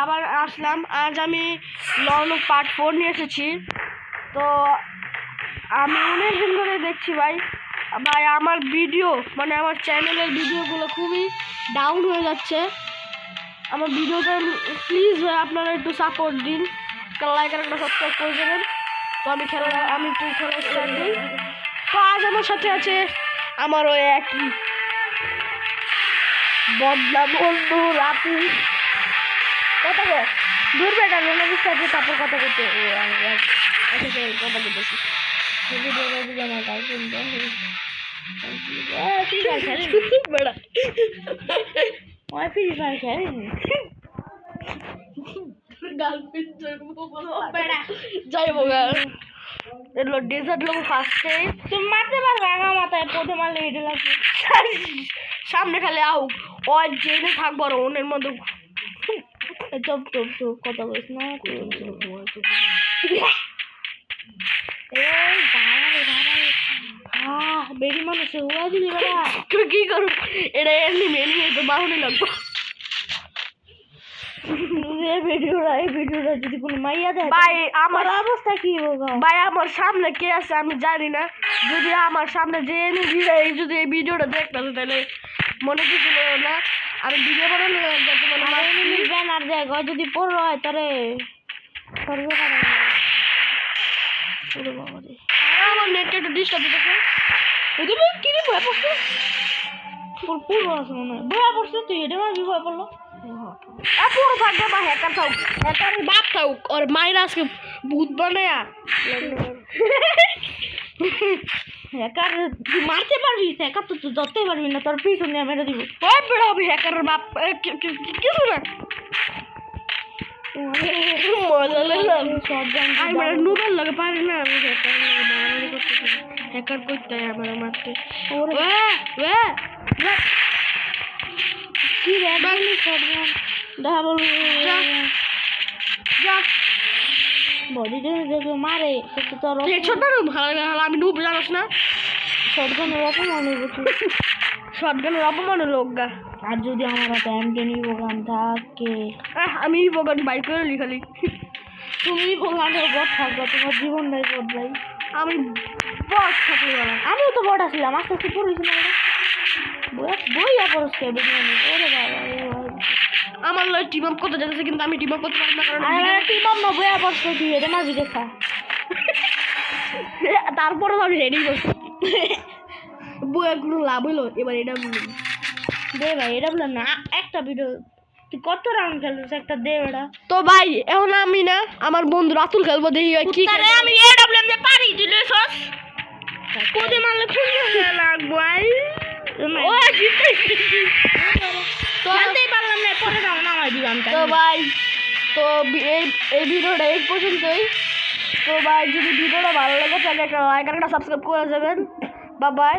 আবার আসলাম। আজ আমি লর্ন পার্ট 4 নিয়ে এসেছি। তো আমি অনেক দিন ধরে দেখছি ভাই আমার ভিডিও মানে আমার চ্যানেলের ভিডিওগুলো খুবই ডাউন হয়ে যাচ্ছে। আমার ভিডিওটা প্লিজ ভাই আপনারা একটু সাপোর্ট দিন, একটা লাইক আর একটা সাবস্ক্রাইব করে দেবেন। তো আমি একটু খেলা স্টার্ট দিই। তো আজ আমার সাথে আছে আমার ওই একই বদলা বন্ধু রাতু। কথা কর দূর বেটা লোনের সাথে তারপর কথা করতে কথা বলতেছি। আমার গার্লফ্রেন্ড বেড়া ফ্রি ফায়ার খেলেনি যাই বোগা এগুলো ডেজার্ট লোক ফার্স্টে তুমি মারতে পারবে আমার মাথায় পথে মারলে হেঁটে লাগবে সামনে খালি আউ ওই জেনে থাকবো আর ওনের মধ্যে টপ টপ টপ কথা বলিস না। বেরি মানুষ হুয়া দিলি বেড়া তুই কি করু এটা এমনি মেনি তো বাহুনি লাগবো। এই ভিডিওটা যদি কোনো মাইয়া দেয় ভাই আমার অবস্থা কি হবে ভাই? আমার সামনে কে আছে আমি জানি না। যদি আমার সামনে যে যদি এই ভিডিওটা দেখতাম তাহলে মনে কিছু না। আমি ভিডিও বানানো ব্যানার দেয় যদি পড়ো হয় তারে আমার নেটটা একটু ডিস্টার্ব দিতেছে। তুমি কি ভয় পড়ছো? পুরো আছে মনে হয় ভয় পড়ছো তুই এটা মারবি ভয় পড়লো পুরো থাকবে বা হ্যাকার থাক হ্যাকার বাপ থাক ওর মায়ের আজকে ভূত বানায়া হ্যাকার তুই মারতে পারবি হ্যাকার তো তুই ধরতে পারবি না তোর পিছনে মেরে দিব। ওই বেড়া হবে হ্যাকারের বাপ কিছু না মজা লাগলাম আমি মানে নুবেল লাগে পারি না আমি হ্যাকার করতে আমার মারতে কি রে বাংলি শটগান ডাবল যা বডি দেখে মারে তো তোর হেডশট না ভালো লাগে আমি নুব জানাস না শটগানের অপমান শটগানের অপমান লোকগা। আর যদি আমার হাতে এমটেন ইভোগান থাকে আমি ইভোগান বাইক করে লিখালি তুমি ইভোগানের বট থাকবো তোমার জীবনটাই বদলাই। আমি বট থাকলে আমিও তো বট আসলাম আস্তে আস্তে পড়েছি না বইয়া পড়ছে ওরে বাবা আমার লয় টিম আপ করতে যাচ্ছে কিন্তু আমি টিম আপ করতে পারি না কারণ টিম আপ না বইয়া পড়ছে তুই এটা মারবি দেখা তারপরে আমি রেডি করছি বইয়াগুলো লাভ হইলো। এবার এটা দে ভাই এটা বললাম না একটা ভিডিও তুই কত রাউন্ড খেলছিস একটা দে এটা তো ভাই এখন আমি না আমার বন্ধু রাতুল খেলবো দেখি কি আমি এডব্লিউএম যে পারি তুই লেছস কোদে মারলে খুঁজে লাগবো ভাই ও জিতে তো খেলতেই পারলাম না পরে দাও না আমার দিবাম তো ভাই তো এই ভিডিওটা এই পর্যন্তই। তো ভাই যদি ভিডিওটা ভালো লাগে তাহলে একটা লাইক আর একটা সাবস্ক্রাইব করে যাবেন। Bye bye.